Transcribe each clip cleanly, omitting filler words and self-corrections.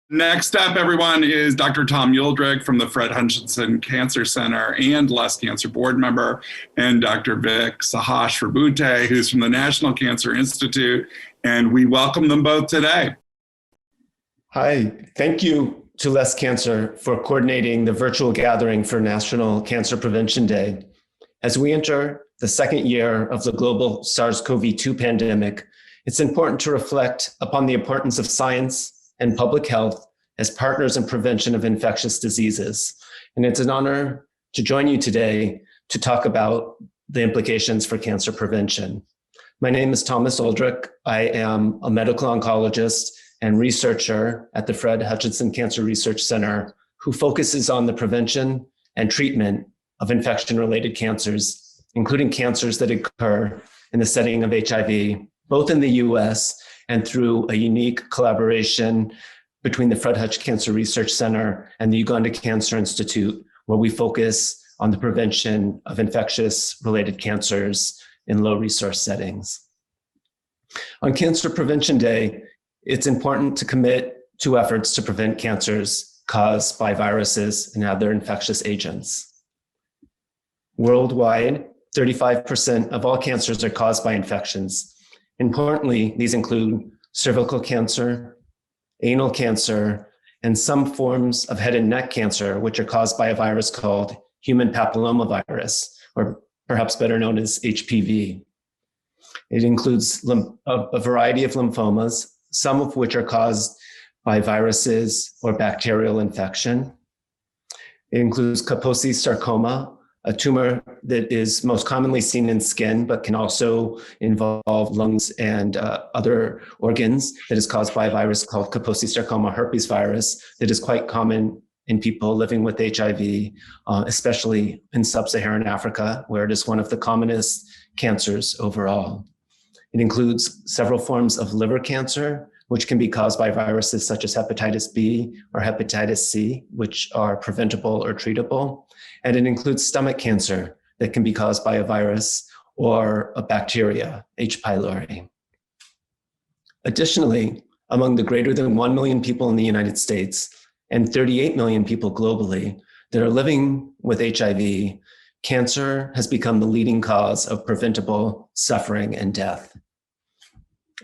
Next up, everyone, is Dr. Tom Uldrick from the Fred Hutchinson Cancer Center and Less Cancer Board member, and Dr. Vic Sahasrabuddhe, who's from the National Cancer Institute, and we welcome them both today. Hi, thank you to Less Cancer for coordinating the virtual gathering for National Cancer Prevention Day. As we enter the second year of the global SARS-CoV-2 pandemic, it's important to reflect upon the importance of science and public health as partners in prevention of infectious diseases. And it's an honor to join you today to talk about the implications for cancer prevention. My name is Thomas Uldrick. I am a medical oncologist and researcher at the Fred Hutchinson Cancer Research Center who focuses on the prevention and treatment of infection-related cancers, including cancers that occur in the setting of HIV, both in the US and through a unique collaboration between the Fred Hutch Cancer Research Center and the Uganda Cancer Institute, where we focus on the prevention of infectious-related cancers in low-resource settings. On Cancer Prevention Day, it's important to commit to efforts to prevent cancers caused by viruses and other infectious agents. Worldwide, 35% of all cancers are caused by infections. Importantly, these include cervical cancer, anal cancer, and some forms of head and neck cancer, which are caused by a virus called human papillomavirus, or perhaps better known as HPV. It includes a variety of lymphomas, some of which are caused by viruses or bacterial infection. It includes Kaposi sarcoma, a tumor that is most commonly seen in skin, but can also involve lungs and other organs, that is caused by a virus called Kaposi sarcoma herpes virus that is quite common in people living with HIV, especially in sub-Saharan Africa, where it is one of the commonest cancers overall. It includes several forms of liver cancer, which can be caused by viruses such as hepatitis B or hepatitis C, which are preventable or treatable. And it includes stomach cancer that can be caused by a virus or a bacteria, H. pylori. Additionally, among the greater than 1 million people in the United States and 38 million people globally that are living with HIV, cancer has become the leading cause of preventable suffering and death.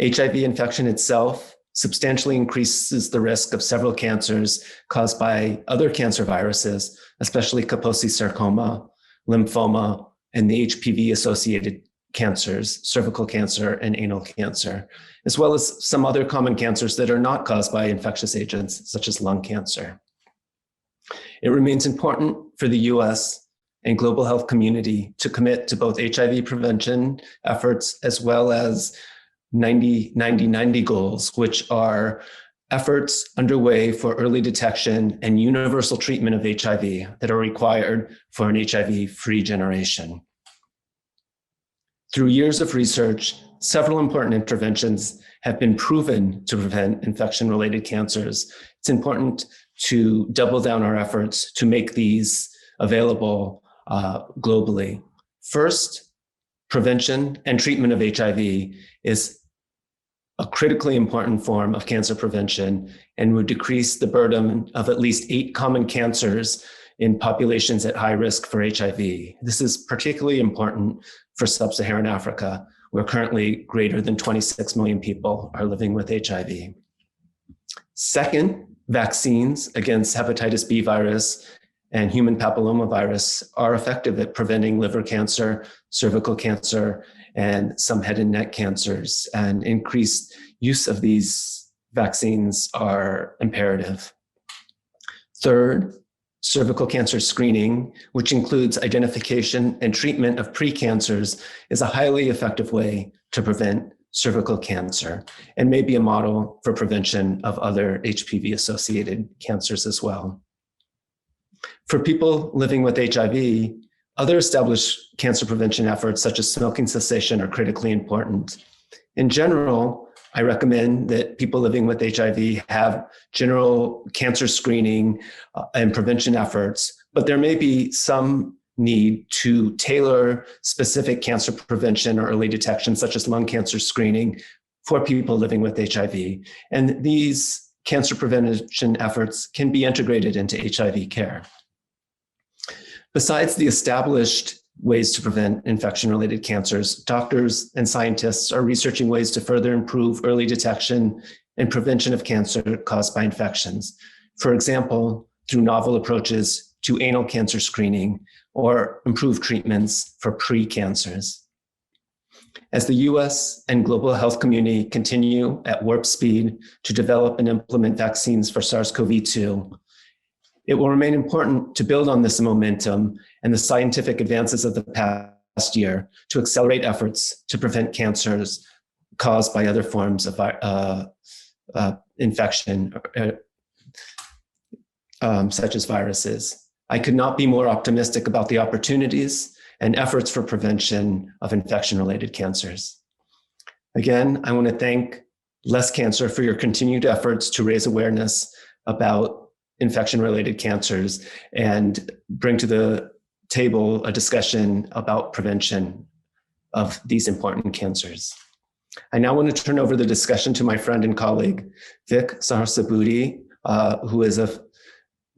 HIV infection itself substantially increases the risk of several cancers caused by other cancer viruses, especially Kaposi sarcoma, lymphoma, and the HPV-associated cancers, cervical cancer and anal cancer, as well as some other common cancers that are not caused by infectious agents, such as lung cancer. It remains important for the US and global health community to commit to both HIV prevention efforts as well as 90-90-90 goals, which are efforts underway for early detection and universal treatment of HIV that are required for an HIV-free generation. Through years of research, several important interventions have been proven to prevent infection-related cancers. It's important to double down our efforts to make these available globally. First, prevention and treatment of HIV is a critically important form of cancer prevention and would decrease the burden of at least 8 common cancers in populations at high risk for HIV. This is particularly important for sub-Saharan Africa, where currently greater than 26 million people are living with HIV. Second, vaccines against hepatitis B virus and human papillomavirus are effective at preventing liver cancer, cervical cancer, and some head and neck cancers, and increased use of these vaccines are imperative. Third, cervical cancer screening, which includes identification and treatment of precancers, is a highly effective way to prevent cervical cancer and may be a model for prevention of other HPV-associated cancers as well. For people living with HIV, other established cancer prevention efforts, such as smoking cessation, are critically important. In general, I recommend that people living with HIV have general cancer screening and prevention efforts, but there may be some need to tailor specific cancer prevention or early detection, such as lung cancer screening, for people living with HIV. And these cancer prevention efforts can be integrated into HIV care. Besides the established ways to prevent infection-related cancers, doctors and scientists are researching ways to further improve early detection and prevention of cancer caused by infections. For example, through novel approaches to anal cancer screening or improved treatments for pre-cancers. As the US and global health community continue at warp speed to develop and implement vaccines for SARS-CoV-2, it will remain important to build on this momentum and the scientific advances of the past year to accelerate efforts to prevent cancers caused by other forms of infection, such as viruses. I could not be more optimistic about the opportunities and efforts for prevention of infection-related cancers. Again, I want to thank Less Cancer for your continued efforts to raise awareness about infection-related cancers and bring to the table a discussion about prevention of these important cancers. I now want to turn over the discussion to my friend and colleague, Vic Sahasrabuddhe, who is a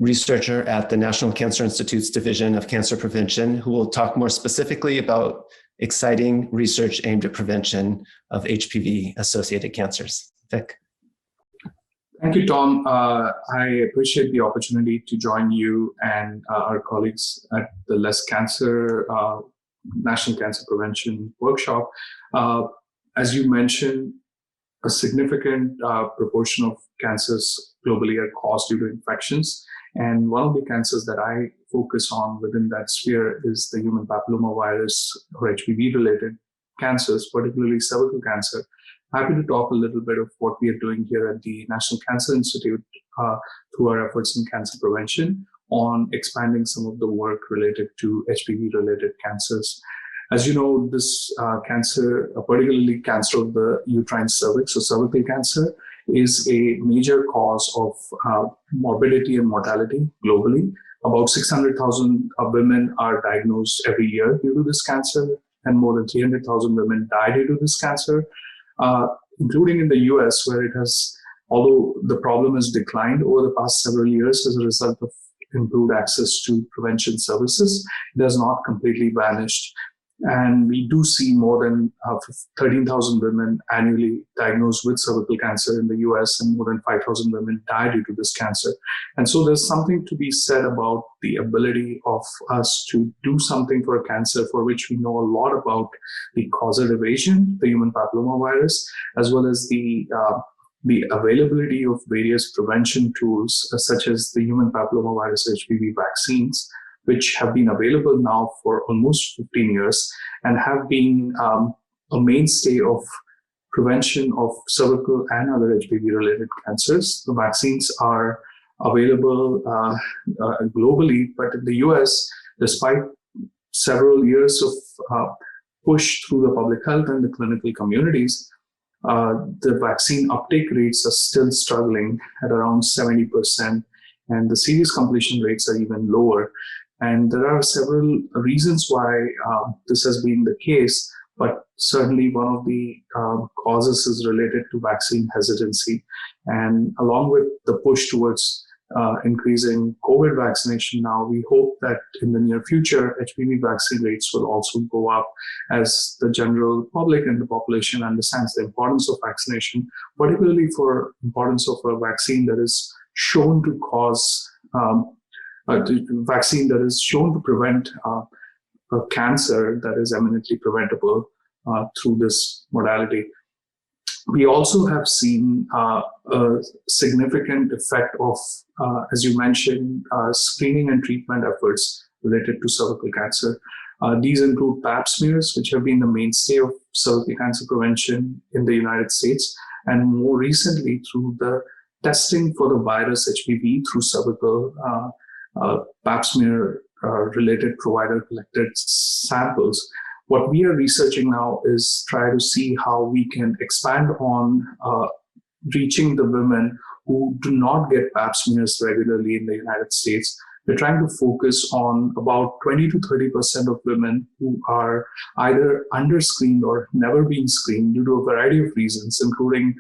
researcher at the National Cancer Institute's Division of Cancer Prevention, who will talk more specifically about exciting research aimed at prevention of HPV-associated cancers. Vic. Thank you, Tom. I appreciate the opportunity to join you and our colleagues at the Less Cancer National Cancer Prevention Workshop. As you mentioned, a significant proportion of cancers globally are caused due to infections. And one of the cancers that I focus on within that sphere is the human papillomavirus or HPV-related cancers, particularly cervical cancer. Happy to talk a little bit of what we are doing here at the National Cancer Institute through our efforts in cancer prevention on expanding some of the work related to HPV-related cancers. As you know, this cancer, particularly cancer of the uterine cervix, so cervical cancer, is a major cause of morbidity and mortality globally. About 600,000 women are diagnosed every year due to this cancer, and more than 300,000 women die due to this cancer. Including in the US, where it has, although the problem has declined over the past several years as a result of improved access to prevention services, it has not completely vanished. And we do see more than 13,000 women annually diagnosed with cervical cancer in the US, and more than 5,000 women die due to this cancer. And so there's something to be said about the ability of us to do something for a cancer for which we know a lot about the causative agent, the human papillomavirus, as well as the availability of various prevention tools, such as the human papillomavirus HPV vaccines, which have been available now for almost 15 years and have been a mainstay of prevention of cervical and other HPV-related cancers. The vaccines are available globally, but in the US, despite several years of push through the public health and the clinical communities, the vaccine uptake rates are still struggling at around 70%, and the serious completion rates are even lower. And there are several reasons why this has been the case, but certainly one of the causes is related to vaccine hesitancy. And along with the push towards increasing COVID vaccination now, we hope that in the near future, HPV vaccine rates will also go up as the general public and the population understands the importance of vaccination, particularly for importance of a vaccine that is shown to cause vaccine that is shown to prevent a cancer that is eminently preventable through this modality. We also have seen a significant effect of, as you mentioned, screening and treatment efforts related to cervical cancer. These include Pap smears, which have been the mainstay of cervical cancer prevention in the United States, and more recently through the testing for the virus HPV through cervical Pap smear related provider collected samples. What we are researching now is try to see how we can expand on reaching the women who do not get Pap smears regularly in the United States. We're trying to focus on about 20 to 30% of women who are either underscreened or never been screened due to a variety of reasons, including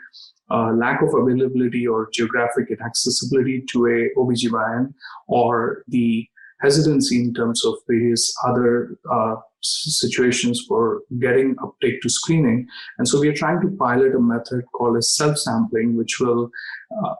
lack of availability or geographic inaccessibility to a OBGYN, or the hesitancy in terms of various other situations for getting uptake to screening. And so we are trying to pilot a method called as self-sampling, which will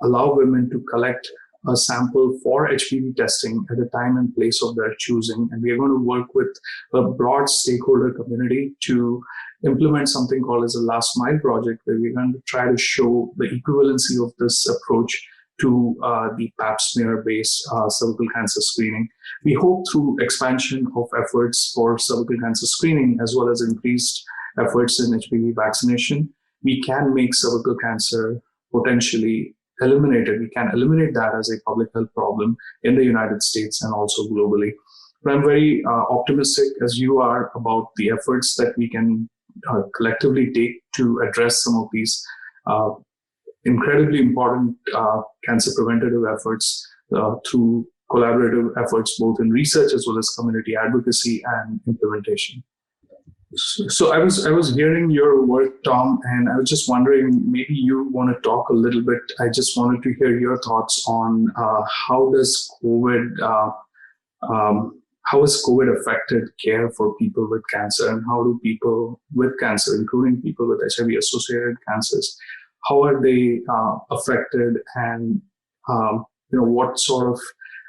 allow women to collect a sample for HPV testing at a time and place of their choosing. And we are going to work with a broad stakeholder community to implement something called as a last mile project, where we're going to try to show the equivalency of this approach to the pap smear-based cervical cancer screening. We hope through expansion of efforts for cervical cancer screening, as well as increased efforts in HPV vaccination, we can make cervical cancer potentially eliminated. We can eliminate that as a public health problem in the United States and also globally. But I'm very optimistic, as you are, about the efforts that we can collectively take to address some of these incredibly important cancer preventative efforts through collaborative efforts, both in research as well as community advocacy and implementation. So I was hearing your work, Tom, and I was just wondering, maybe you want to talk a little bit. I just wanted to hear your thoughts on how has COVID affected care for people with cancer, and how do people with cancer, including people with HIV-associated cancers, how are they affected, and what sort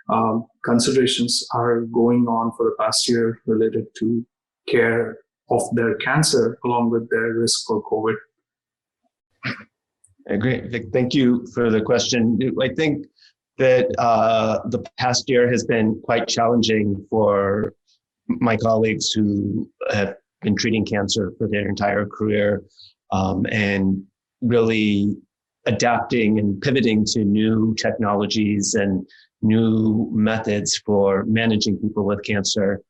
of considerations are going on for the past year related to care of their cancer, along with their risk for COVID? Great, Vic, thank you for the question. I think that the past year has been quite challenging for my colleagues who have been treating cancer for their entire career, and really adapting and pivoting to new technologies and new methods for managing people with cancer.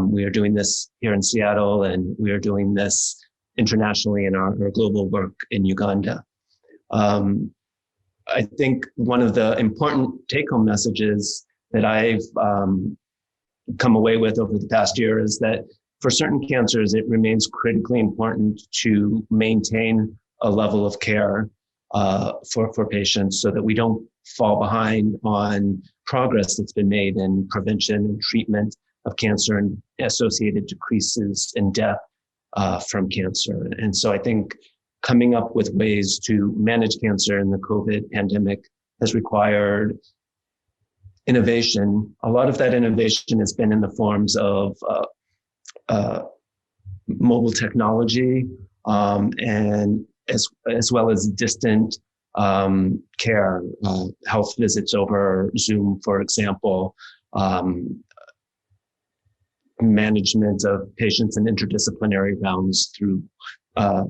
We are doing this here in Seattle, and we are doing this internationally in our global work in Uganda. I think one of the important take-home messages that I've come away with over the past year is that for certain cancers, it remains critically important to maintain a level of care for patients, so that we don't fall behind on progress that's been made in prevention and treatment of cancer and associated decreases in death from cancer. And so I think coming up with ways to manage cancer in the COVID pandemic has required innovation. A lot of that innovation has been in the forms of mobile technology, and as well as distant care, health visits over Zoom, for example, management of patients in interdisciplinary rounds through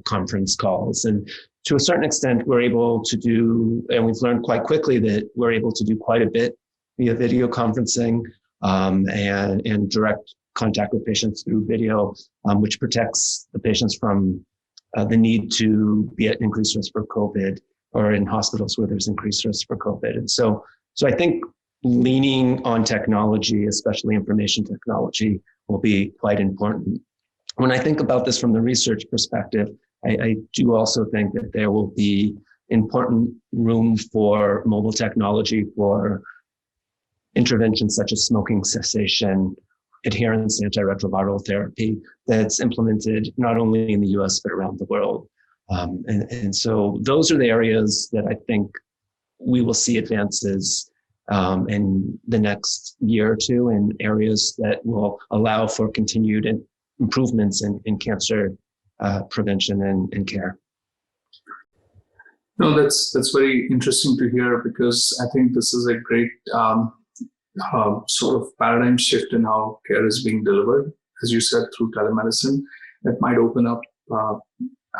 conference calls. And to a certain extent, we're able to do, and we've learned quite quickly that we're able to do quite a bit via video conferencing, and direct contact with patients through video, which protects the patients from the need to be at increased risk for COVID, or in hospitals where there's increased risk for COVID. And so I think leaning on technology, especially information technology, will be quite important. When I think about this from the research perspective, I do also think that there will be important room for mobile technology for interventions such as smoking cessation, adherence antiretroviral therapy that's implemented not only in the US, but around the world. And so those are the areas that I think we will see advances in the next year or two, in areas that will allow for continued improvements in cancer prevention and care. No, that's very interesting to hear, because I think this is a great sort of paradigm shift in how care is being delivered, as you said, through telemedicine. That might open up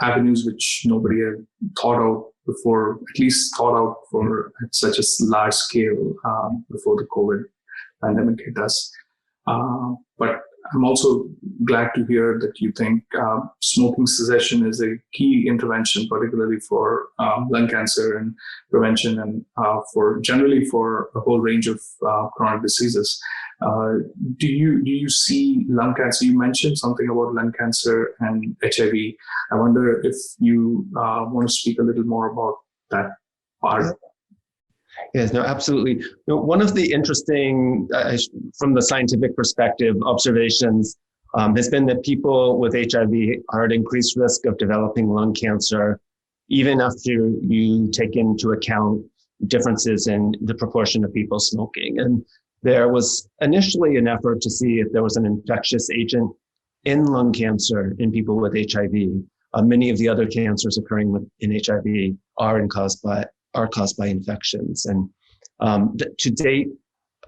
avenues which nobody had thought of before, at least thought out for at such a large scale before the COVID pandemic hit us. But I'm also glad to hear that you think smoking cessation is a key intervention, particularly for lung cancer and prevention, and for generally for a whole range of chronic diseases. Do you see lung cancer? You mentioned something about lung cancer and HIV. I wonder if you want to speak a little more about that part? Yes, no, absolutely. One of the interesting, from the scientific perspective, observations has been that people with HIV are at increased risk of developing lung cancer, even after you take into account differences in the proportion of people smoking. And there was initially an effort to see if there was an infectious agent in lung cancer in people with HIV. Many of the other cancers occurring in HIV are caused by infections. And to date,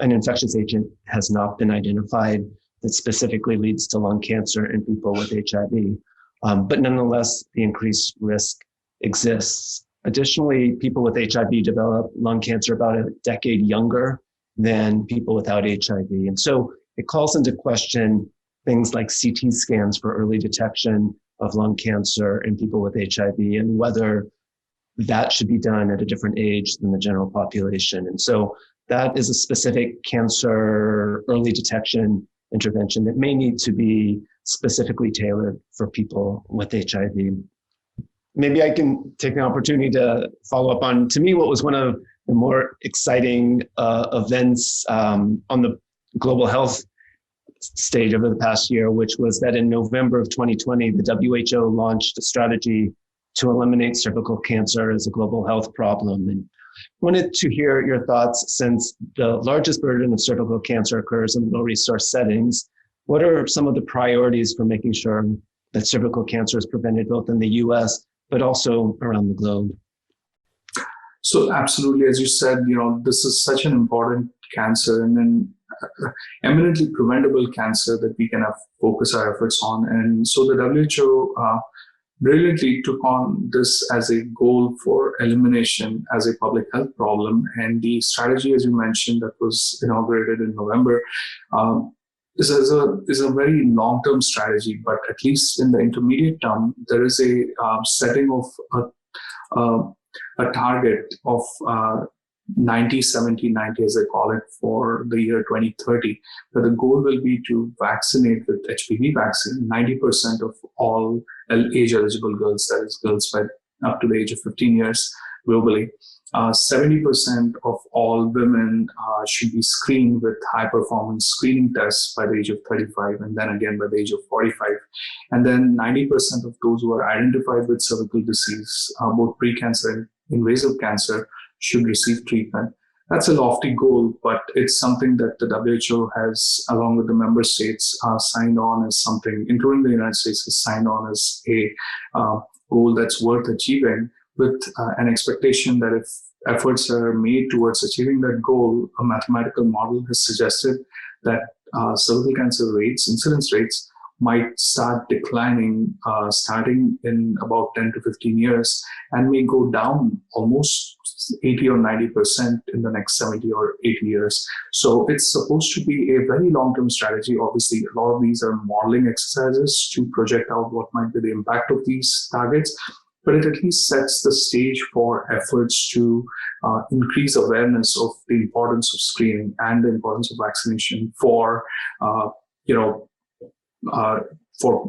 an infectious agent has not been identified that specifically leads to lung cancer in people with HIV. But nonetheless, the increased risk exists. Additionally, people with HIV develop lung cancer about a decade younger than people without HIV. And so it calls into question things like CT scans for early detection of lung cancer in people with HIV and whether that should be done at a different age than the general population. And so that is a specific cancer early detection intervention that may need to be specifically tailored for people with HIV. Maybe I can take the opportunity to follow up on, to me, what was one of the more exciting events on the global health stage over the past year, which was that in November of 2020, the WHO launched a strategy to eliminate cervical cancer as a global health problem. And wanted to hear your thoughts, since the largest burden of cervical cancer occurs in low resource settings. What are some of the priorities for making sure that cervical cancer is prevented both in the US, but also around the globe? So absolutely, as you said, this is such an important cancer and an eminently preventable cancer that we can focus our efforts on. And so the WHO brilliantly took on this as a goal for elimination as a public health problem. And the strategy, as you mentioned, that was inaugurated in November, is a very long-term strategy. But at least in the intermediate term, there is a setting of a target of 90, 70, 90, as I call it, for the year 2030, where the goal will be to vaccinate with HPV vaccine 90% of all age-eligible girls, that is, girls up to the age of 15 years globally. 70% of all women should be screened with high-performance screening tests by the age of 35, and then again by the age of 45. And then 90% of those who are identified with cervical disease, both precancer and invasive cancer, should receive treatment. That's a lofty goal, but it's something that the WHO has, along with the member states, signed on as something, including the United States, has signed on as a goal that's worth achieving, with an expectation that if efforts are made towards achieving that goal, a mathematical model has suggested that cervical cancer rates, incidence rates, might start declining starting in about 10 to 15 years and may go down almost 80 or 90% in the next 70 or 80 years. So it's supposed to be a very long-term strategy. Obviously, a lot of these are modeling exercises to project out what might be the impact of these targets, but it at least sets the stage for efforts to increase awareness of the importance of screening and the importance of vaccination for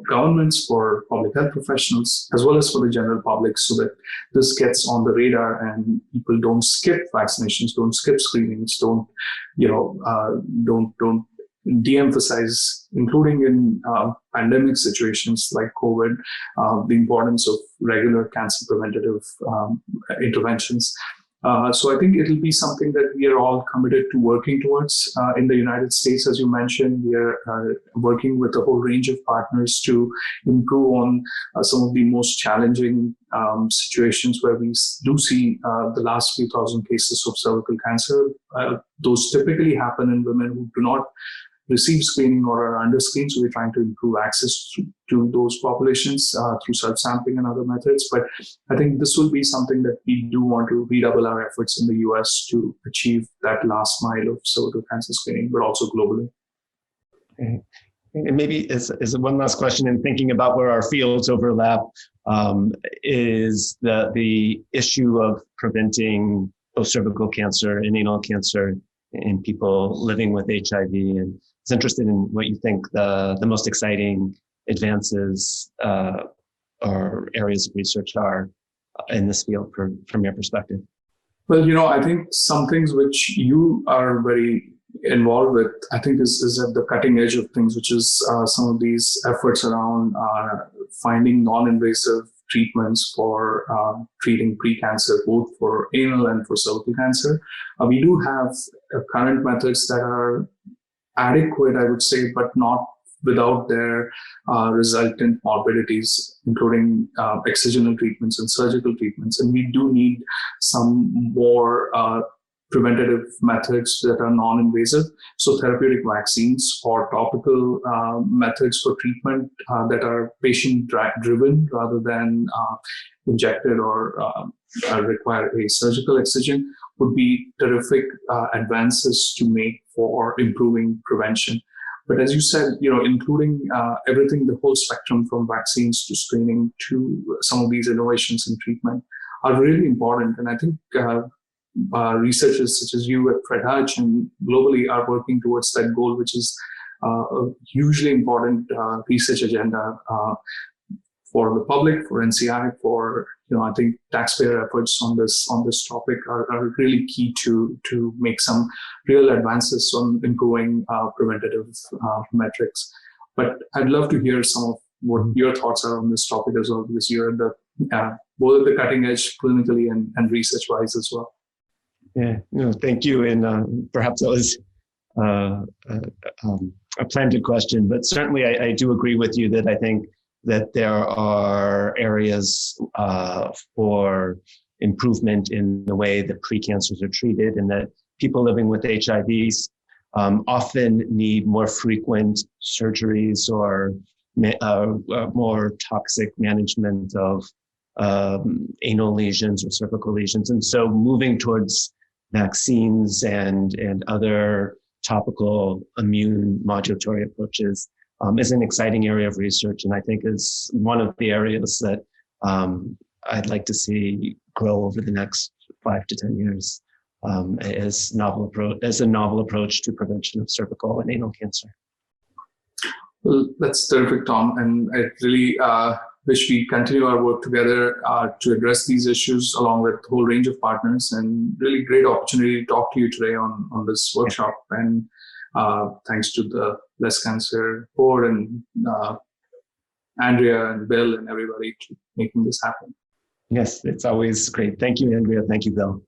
governments, for public health professionals, as well as for the general public, so that this gets on the radar and people don't skip vaccinations, don't skip screenings, don't de-emphasize, including in pandemic situations like COVID, the importance of regular cancer preventative interventions. So I think it'll be something that we are all committed to working towards. In the United States, as you mentioned, we are working with a whole range of partners to improve on some of the most challenging situations where we do see the last few thousand cases of cervical cancer. Those typically happen in women who do not receive screening or are under screened. So we're trying to improve access to those populations through self-sampling and other methods. But I think this will be something that we do want to redouble our efforts in the US to achieve that last mile of cervical cancer screening, but also globally. Okay. And maybe as one last question, in thinking about where our fields overlap, is the issue of preventing both cervical cancer and anal cancer in people living with HIV. And I was interested in what you think the most exciting advances or areas of research are in this field from your perspective? Well, I think some things which you are very involved with, I think is at the cutting edge of things, which is some of these efforts around finding non-invasive treatments for treating pre-cancer, both for anal and for cervical cancer. We do have current methods that are adequate, I would say, but not without their resultant morbidities, including excisional treatments and surgical treatments. And we do need some more preventative methods that are non-invasive. So therapeutic vaccines or topical methods for treatment that are patient-driven rather than injected or require a surgical excision would be terrific advances to make for improving prevention. But as you said, including everything, the whole spectrum from vaccines to screening to some of these innovations in treatment are really important. And I think researchers such as you at Fred Hutch and globally are working towards that goal, which is a hugely important research agenda for the public, for NCI, for I think taxpayer efforts on this topic are really key to make some real advances on improving preventative metrics. But I'd love to hear some of what your thoughts are on this topic as well, because you're at the both at the cutting edge clinically and research wise as well. Yeah, thank you. And perhaps that was a planted question, but certainly I do agree with you that I think that there are areas for improvement in the way that precancers are treated, and that people living with HIVs often need more frequent surgeries or more toxic management of anal lesions or cervical lesions. And so moving towards vaccines and other topical immune modulatory approaches is an exciting area of research, and I think is one of the areas that I'd like to see grow over the next 5 to 10 years as a novel approach to prevention of cervical and anal cancer. Well, that's terrific, Tom, and I really wish we continue our work together to address these issues along with a whole range of partners. And really great opportunity to talk to you today on this workshop. And thanks to the Less Cancer Board and Andrea and Bill and everybody to making this happen. Yes, it's always great. Thank you, Andrea. Thank you, Bill.